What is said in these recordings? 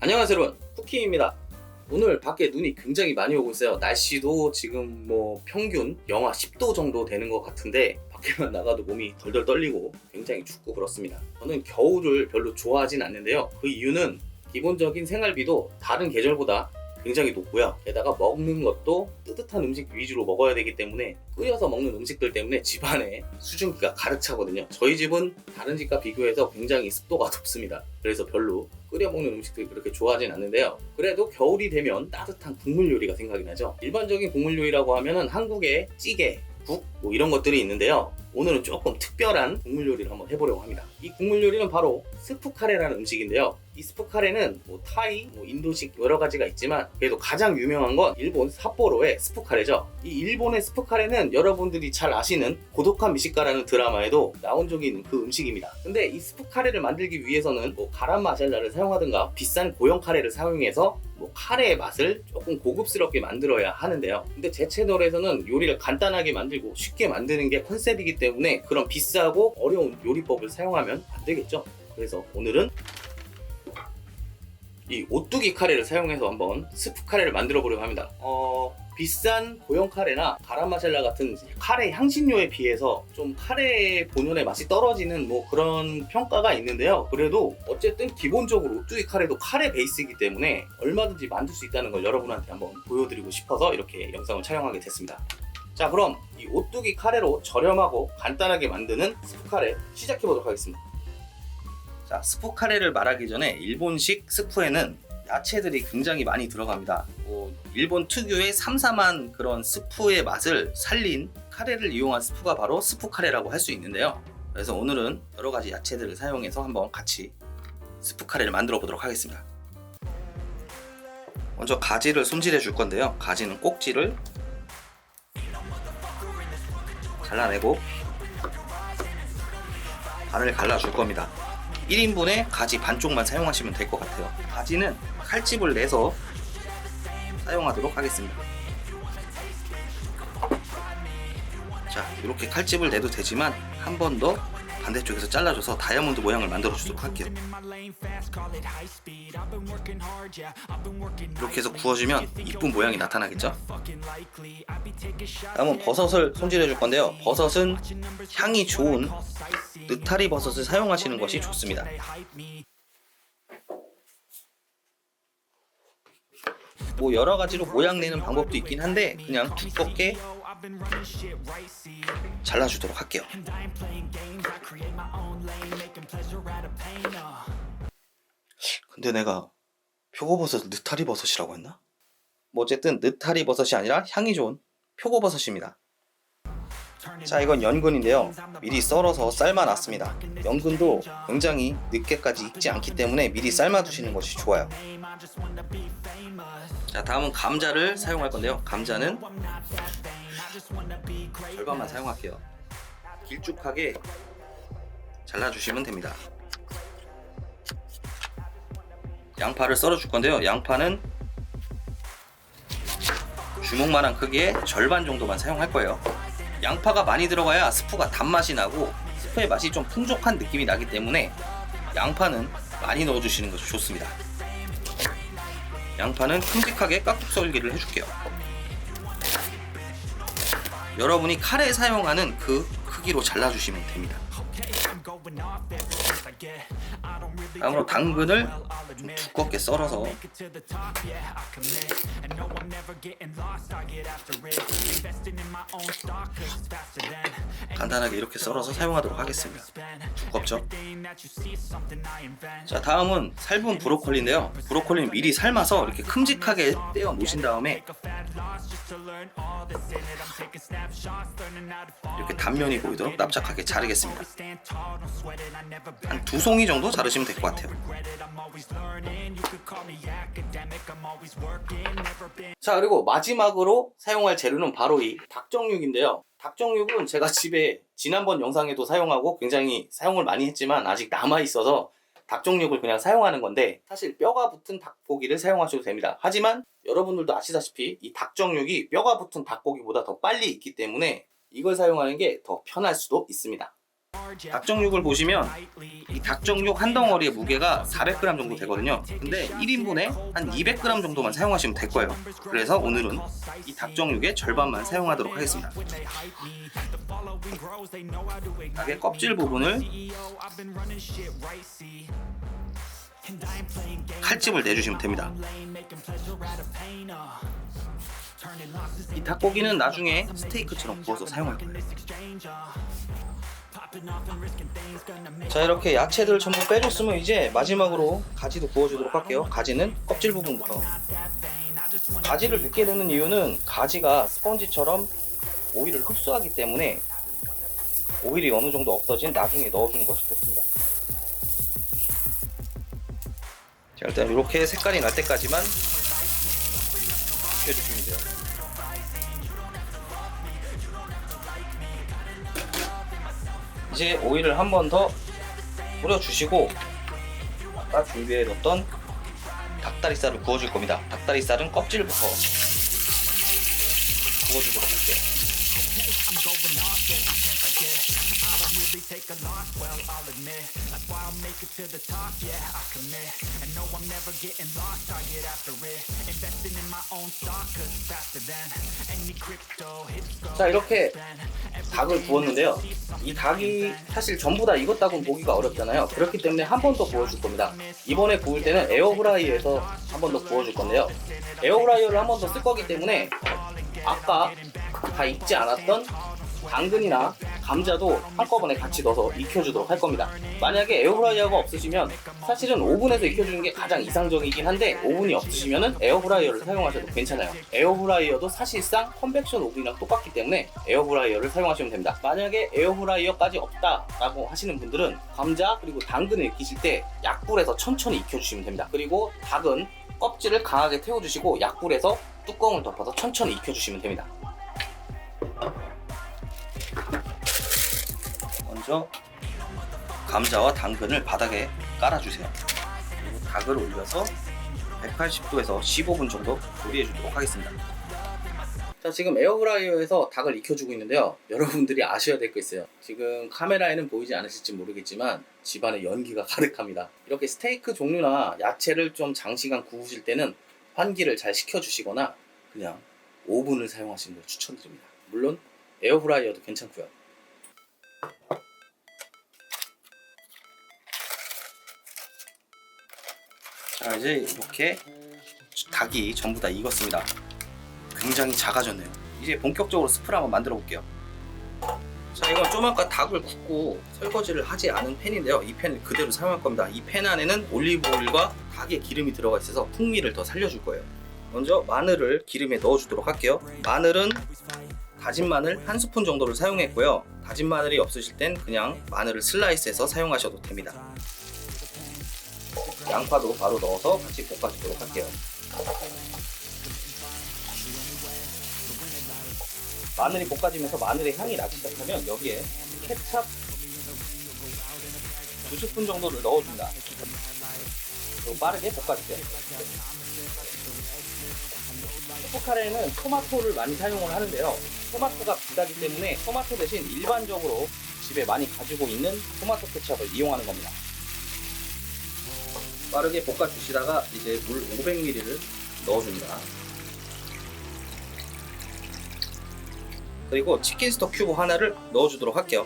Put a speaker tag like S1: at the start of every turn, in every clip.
S1: 안녕하세요 여러분, 쿠키입니다. 오늘 밖에 눈이 굉장히 많이 오고 있어요. 날씨도 지금 평균 영하 10도 정도 되는 것 같은데 밖에만 나가도 몸이 덜덜 떨리고 굉장히 춥고 그렇습니다. 저는 겨울을 별로 좋아하진 않는데요. 그 이유는 기본적인 생활비도 다른 계절보다 굉장히 높고요. 게다가 먹는 것도 뜨뜻한 음식 위주로 먹어야 되기 때문에 끓여서 먹는 음식들 때문에 집안에 수증기가 가득 차거든요. 저희 집은 다른 집과 비교해서 굉장히 습도가 높습니다. 그래서 별로 끓여 먹는 음식들 그렇게 좋아하진 않는데요. 그래도 겨울이 되면 따뜻한 국물 요리가 생각이 나죠. 일반적인 국물 요리라고 하면은 한국의 찌개, 국 이런 것들이 있는데요. 오늘은 조금 특별한 국물 요리를 한번 해보려고 합니다. 이 국물 요리는 바로 스프 카레라는 음식인데요. 이 스프 카레는 타이, 인도식 여러 가지가 있지만 그래도 가장 유명한 건 일본 삿포로의 스프 카레죠. 이 일본의 스프 카레는 여러분들이 잘 아시는 고독한 미식가라는 드라마에도 나온 적이 있는 그 음식입니다. 근데 이 스프 카레를 만들기 위해서는 가람 마샬라를 사용하든가 비싼 고형 카레를 사용해서 카레의 맛을 조금 고급스럽게 만들어야 하는데요. 근데 제 채널에서는 요리를 간단하게 만들고 쉽게 만드는 게 컨셉이기 때문에 그런 비싸고 어려운 요리법을 사용하면 안 되겠죠. 그래서 오늘은 이 오뚜기 카레를 사용해서 한번 스프 카레를 만들어 보려고 합니다. 비싼 고형 카레나 가람 마샬라 같은 카레 향신료에 비해서 좀 카레 본연의 맛이 떨어지는 그런 평가가 있는데요. 그래도 어쨌든 기본적으로 오뚜기 카레도 카레 베이스이기 때문에 얼마든지 만들 수 있다는 걸 여러분한테 한번 보여드리고 싶어서 이렇게 영상을 촬영하게 됐습니다. 자, 그럼 이 오뚜기 카레로 저렴하고 간단하게 만드는 스프 카레 시작해 보도록 하겠습니다. 자, 스프 카레를 말하기 전에 일본식 스프에는 야채들이 굉장히 많이 들어갑니다. 일본 특유의 삼삼한 그런 스프의 맛을 살린 카레를 이용한 스프가 바로 스프 카레라고 할 수 있는데요. 그래서 오늘은 여러 가지 야채들을 사용해서 한번 같이 스프 카레를 만들어 보도록 하겠습니다. 먼저 가지를 손질해 줄 건데요. 가지는 꼭지를 잘라내고 반을 갈라 줄 겁니다. 1인분에 가지 반쪽만 사용하시면 될 것 같아요. 가지는 칼집을 내서 사용하도록 하겠습니다. 자, 이렇게 칼집을 내도 되지만 한 번 더 반대쪽에서 잘라줘서 다이아몬드 모양을 만들어 주도록 할게요. 이렇게 해서 구워주면 이쁜 모양이 나타나겠죠? 다음은 버섯을 손질해 줄 건데요. 버섯은 향이 좋은 느타리 버섯을 사용하시는 것이 좋습니다. 여러 가지로 모양 내는 방법도 있긴 한데 그냥 두껍게 잘라주도록 할게요. 근데 내가 표고버섯을 느타리 버섯이라고 했나? 어쨌든 느타리 버섯이 아니라 향이 좋은 표고버섯입니다. 자, 이건 연근인데요. 미리 썰어서 삶아놨습니다. 연근도 굉장히 늦게까지 익지 않기 때문에 미리 삶아두시는 것이 좋아요. 자, 다음은 감자를 사용할 건데요. 감자는 절반만 사용할게요. 길쭉하게 잘라주시면 됩니다. 양파를 썰어줄 건데요. 양파는 주먹만한 크기의 절반 정도만 사용할 거예요. 양파가 많이 들어가야 스프가 단맛이 나고 스프의 맛이 좀 풍족한 느낌이 나기 때문에 양파는 많이 넣어주시는 것이 좋습니다. 양파는 큼직하게 깍둑 썰기를 해줄게요. 여러분이 카레에 사용하는 그 크기로 잘라주시면 됩니다. 다음으로 당근을 좀 두껍게 썰어서 간단하게 이렇게 썰어서 사용하도록 하겠습니다. 두껍죠? 자, 다음은 삶은 브로콜리인데요. 브로콜리는 미리 삶아서 이렇게 큼직하게 떼어 놓으신 다음에 이렇게 단면이 보이도록 납작하게 자르겠습니다. 한 2송이 정도 자르시면 될 것 같아요. 자, 그리고 마지막으로 사용할 재료는 바로 이 닭정육인데요. 닭정육은 제가 집에 지난번 영상에도 사용하고 굉장히 사용을 많이 했지만 아직 남아있어서 닭정육을 그냥 사용하는 건데 사실 뼈가 붙은 닭고기를 사용하셔도 됩니다. 하지만 여러분들도 아시다시피 이 닭정육이 뼈가 붙은 닭고기보다 더 빨리 익기 때문에 이걸 사용하는 게 더 편할 수도 있습니다. 닭정육을 보시면 이 이 닭정육 한 덩어리의 무게가 400g 정도 되거든요. 근데 1인분에 한 200g 정도만 사용하시면 될 거예요. 그래서 오늘은 이 닭정육의 절반만 사용하도록 하겠습니다. 닭의 껍질 부분을 칼집을 내주시면 됩니다. 이 닭고기는 나중에 스테이크처럼 구워서 사용할 거예요. 자, 이렇게 야채들 전부 빼줬으면 이제 마지막으로 가지도 구워주도록 할게요. 가지는 껍질 부분부터. 가지를 늦게 넣는 이유는 가지가 스펀지처럼 오일을 흡수하기 때문에 오일이 어느 정도 없어진 나중에 넣어주는 것이 좋습니다. 자, 일단 이렇게 색깔이 날 때까지만 익혀주시면 돼요. 이제 오일을 한 번 더 뿌려주시고 아까 준비해뒀던 닭다리살을 구워줄 겁니다. 닭다리살은 껍질부터 구워주도록 할게요. 자, 이렇게 닭을 구웠는데요. 이 닭이 사실 전부 다 익었다고는 보기가 어렵잖아요. 그렇기 때문에 한 번 더 구워줄 겁니다. 이번에 구울 때는 에어프라이어에서 한 번 더 구워줄 건데요. 에어프라이어를 한 번 더 쓸 거기 때문에 아까 다 익지 않았던 당근이나 감자도 한꺼번에 같이 넣어서 익혀주도록 할 겁니다. 만약에 에어프라이어가 없으시면 사실은 오븐에서 익혀주는 게 가장 이상적이긴 한데 오븐이 없으시면 에어프라이어를 사용하셔도 괜찮아요. 에어프라이어도 사실상 컨벡션 오븐이랑 똑같기 때문에 에어프라이어를 사용하시면 됩니다. 만약에 에어프라이어까지 없다라고 하시는 분들은 감자 그리고 당근을 익히실 때 약불에서 천천히 익혀주시면 됩니다. 그리고 닭은 껍질을 강하게 태워주시고 약불에서 뚜껑을 덮어서 천천히 익혀주시면 됩니다. 먼저 감자와 당근을 바닥에 깔아주세요. 그리고 닭을 올려서 180도에서 15분 정도 조리해 주도록 하겠습니다. 자, 지금 에어프라이어에서 닭을 익혀주고 있는데요. 여러분들이 아셔야 될 거 있어요. 지금 카메라에는 보이지 않으실지 모르겠지만 집안에 연기가 가득합니다. 이렇게 스테이크 종류나 야채를 좀 장시간 구우실 때는 환기를 잘 시켜주시거나 그냥 오븐을 사용하시는 걸 추천드립니다. 물론 에어프라이어도 괜찮고요. 자, 이제 이렇게 닭이 전부 다 익었습니다. 굉장히 작아졌네요. 이제 본격적으로 스프를 한번 만들어 볼게요. 자, 이건 좀 아까 닭을 굽고 설거지를 하지 않은 팬인데요. 이 팬을 그대로 사용할 겁니다. 이 팬 안에는 올리브 오일과 닭의 기름이 들어가 있어서 풍미를 더 살려줄 거예요. 먼저 마늘을 기름에 넣어 주도록 할게요. 마늘은 다진 마늘 1스푼 정도를 사용했고요. 다진 마늘이 없으실 땐 그냥 마늘을 슬라이스해서 사용하셔도 됩니다. 양파도 바로 넣어서 같이 볶아주도록 할게요. 마늘이 볶아지면서 마늘의 향이 나기 시작하면 여기에 케찹 2스푼 정도를 넣어줍니다. 그리고 빠르게 볶아주세요. 스프카레는 토마토를 많이 사용을 하는데요. 토마토가 비싸기 때문에 토마토 대신 일반적으로 집에 많이 가지고 있는 토마토 케찹을 이용하는 겁니다. 빠르게 볶아주시다가 이제 물 500ml를 넣어줍니다. 그리고 치킨 스톡 큐브 하나를 넣어주도록 할게요.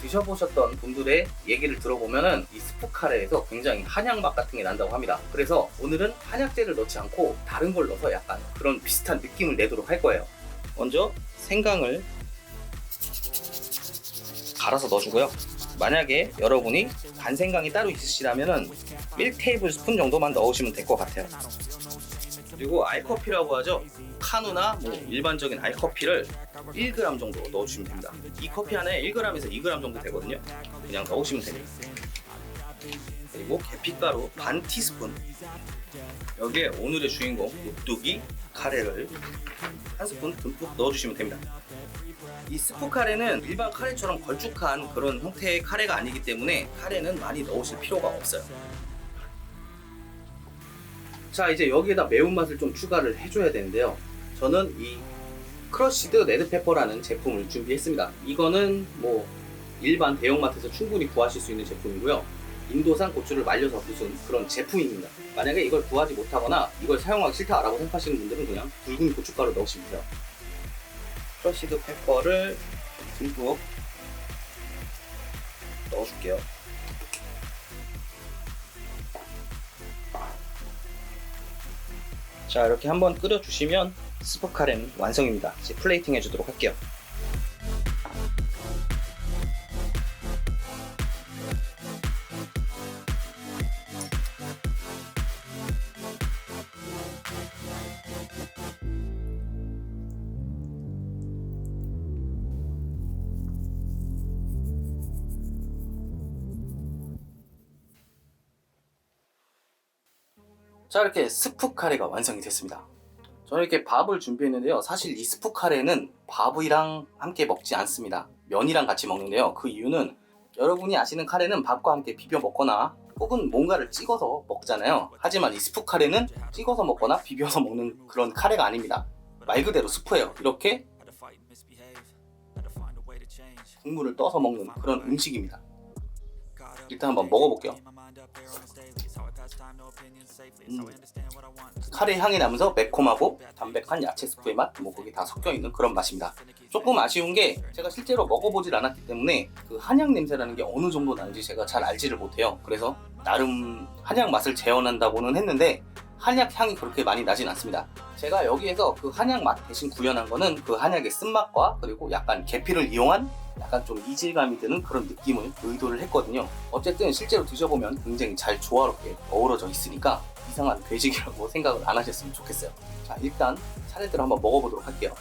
S1: 드셔보셨던 분들의 얘기를 들어보면은 이 스프 카레에서 굉장히 한약맛 같은 게 난다고 합니다. 그래서 오늘은 한약재를 넣지 않고 다른 걸 넣어서 약간 그런 비슷한 느낌을 내도록 할 거예요. 먼저 생강을 갈아서 넣어주고요. 만약에 여러분이 간생강이 따로 있으시다면 1테이블스푼 정도만 넣으시면 될 것 같아요. 그리고 알커피라고 하죠. 카누나 뭐 일반적인 알커피를 1g 정도 넣어주시면 됩니다. 이 커피 안에 1g에서 2g 정도 되거든요. 그냥 넣으시면 됩니다. 그리고 계피가루 반 티스푼, 여기에 오늘의 주인공 오뚜기 카레를 1스푼 듬뿍 넣어주시면 됩니다. 이 스프 카레는 일반 카레처럼 걸쭉한 그런 형태의 카레가 아니기 때문에 카레는 많이 넣으실 필요가 없어요. 자, 이제 여기에다 매운맛을 좀 추가를 해줘야 되는데요. 저는 이 크러쉬드 레드페퍼라는 제품을 준비했습니다. 이거는 뭐 일반 대형마트에서 충분히 구하실 수 있는 제품이고요. 인도산 고추를 말려서 부순 그런 제품입니다. 만약에 이걸 구하지 못하거나 이걸 사용하기 싫다라고 생각하시는 분들은 그냥 붉은 고춧가루 넣으시면 돼요. 크러쉬드 페퍼를 듬뿍 넣어줄게요. 자, 이렇게 한번 끓여주시면 스프 카레는 완성입니다. 이제 플레이팅 해주도록 할게요. 자, 이렇게 스프 카레가 완성이 됐습니다. 저는 이렇게 밥을 준비했는데요. 사실 이 스프 카레는 밥이랑 함께 먹지 않습니다. 면이랑 같이 먹는데요. 그 이유는 여러분이 아시는 카레는 밥과 함께 비벼 먹거나 혹은 뭔가를 찍어서 먹잖아요. 하지만 이 스프 카레는 찍어서 먹거나 비벼서 먹는 그런 카레가 아닙니다. 말 그대로 스프예요. 이렇게 국물을 떠서 먹는 그런 음식입니다. 일단 한번 먹어볼게요. 카레 향이 나면서 매콤하고 담백한 야채 스프의 맛, 뭐 그게 다 섞여있는 그런 맛입니다. 조금 아쉬운 게 제가 실제로 먹어보질 않았기 때문에 그 한약 냄새라는 게 어느 정도 나는지 제가 잘 알지를 못해요. 그래서 나름 한약 맛을 재현한다고는 했는데 한약 향이 그렇게 많이 나진 않습니다. 제가 여기에서 그 한약 맛 대신 구현한 거는 그 한약의 쓴맛과 그리고 약간 계피를 이용한 약간 좀 이질감이 드는 그런 느낌을 의도를 했거든요. 어쨌든 실제로 드셔보면 굉장히 잘 조화롭게 어우러져 있으니까 이상한 괴식이라고 생각을 안 하셨으면 좋겠어요. 자, 일단 차례대로 한번 먹어보도록 할게요.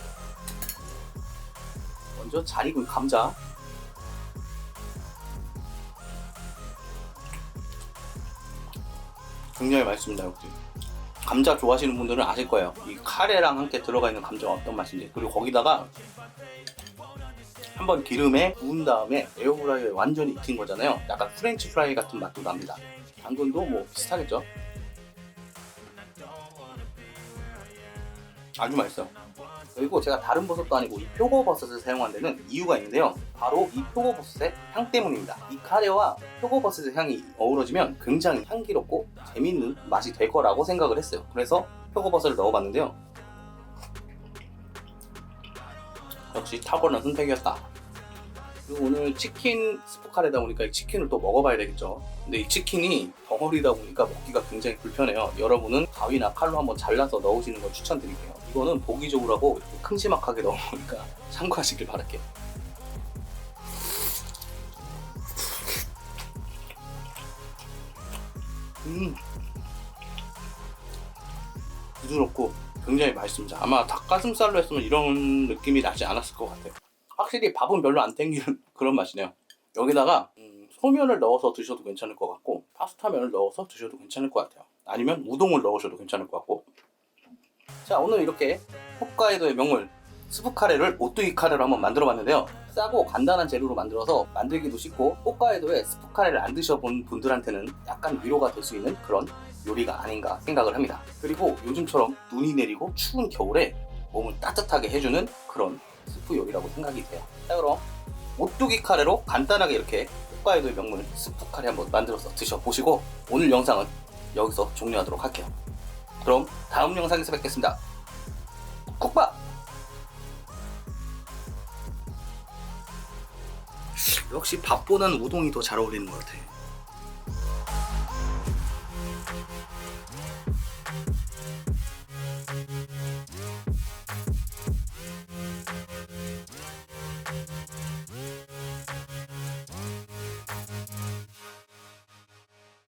S1: 먼저 잘 익은 감자. 굉장히 맛있습니다. 역시 감자 좋아하시는 분들은 아실 거예요. 이 카레랑 함께 들어가 있는 감자가 어떤 맛인지. 그리고 거기다가 한번 기름에 구운 다음에 에어프라이어에 완전히 익힌 거잖아요. 약간 프렌치 프라이 같은 맛도 납니다. 당근도 뭐 비슷하겠죠? 아주 맛있어요. 그리고 제가 다른 버섯도 아니고 이 표고버섯을 사용한 데는 이유가 있는데요. 바로 이 표고버섯의 향 때문입니다. 이 카레와 표고버섯의 향이 어우러지면 굉장히 향기롭고 재밌는 맛이 될 거라고 생각을 했어요. 그래서 표고버섯을 넣어봤는데요. 역시 탁월한 선택이었다. 그리고 오늘 치킨 스프 카레다 보니까 이 치킨을 또 먹어봐야 되겠죠. 근데 이 치킨이 덩어리다 보니까 먹기가 굉장히 불편해요. 여러분은 가위나 칼로 한번 잘라서 넣으시는 걸 추천드릴게요. 이거는 보기 좋으라고 이렇게 큼지막하게 넣어보니까 참고하시길 바랄게요. 부드럽고 굉장히 맛있습니다. 아마 닭가슴살로 했으면 이런 느낌이 나지 않았을 것 같아요. 확실히 밥은 별로 안 땡기는 그런 맛이네요. 여기다가 소면을 넣어서 드셔도 괜찮을 것 같고 파스타면을 넣어서 드셔도 괜찮을 것 같아요. 아니면 우동을 넣으셔도 괜찮을 것 같고. 자, 오늘 이렇게 홋카이도의 명물 스프 카레를 오뚜기 카레로 한번 만들어 봤는데요. 싸고 간단한 재료로 만들어서 만들기도 쉽고 홋카이도의 스프 카레를 안 드셔본 분들한테는 약간 위로가 될 수 있는 그런 요리가 아닌가 생각을 합니다. 그리고 요즘처럼 눈이 내리고 추운 겨울에 몸을 따뜻하게 해주는 그런 스프 요리라고 생각이 돼요. 자, 그럼 오뚜기 카레로 간단하게 이렇게 홋카이도의 명물 스프 카레 한번 만들어서 드셔보시고 오늘 영상은 여기서 종료하도록 할게요. 그럼 다음 영상에서 뵙겠습니다. 쿡밥! 역시 밥보다는 우동이 더 잘 어울리는 것 같아요.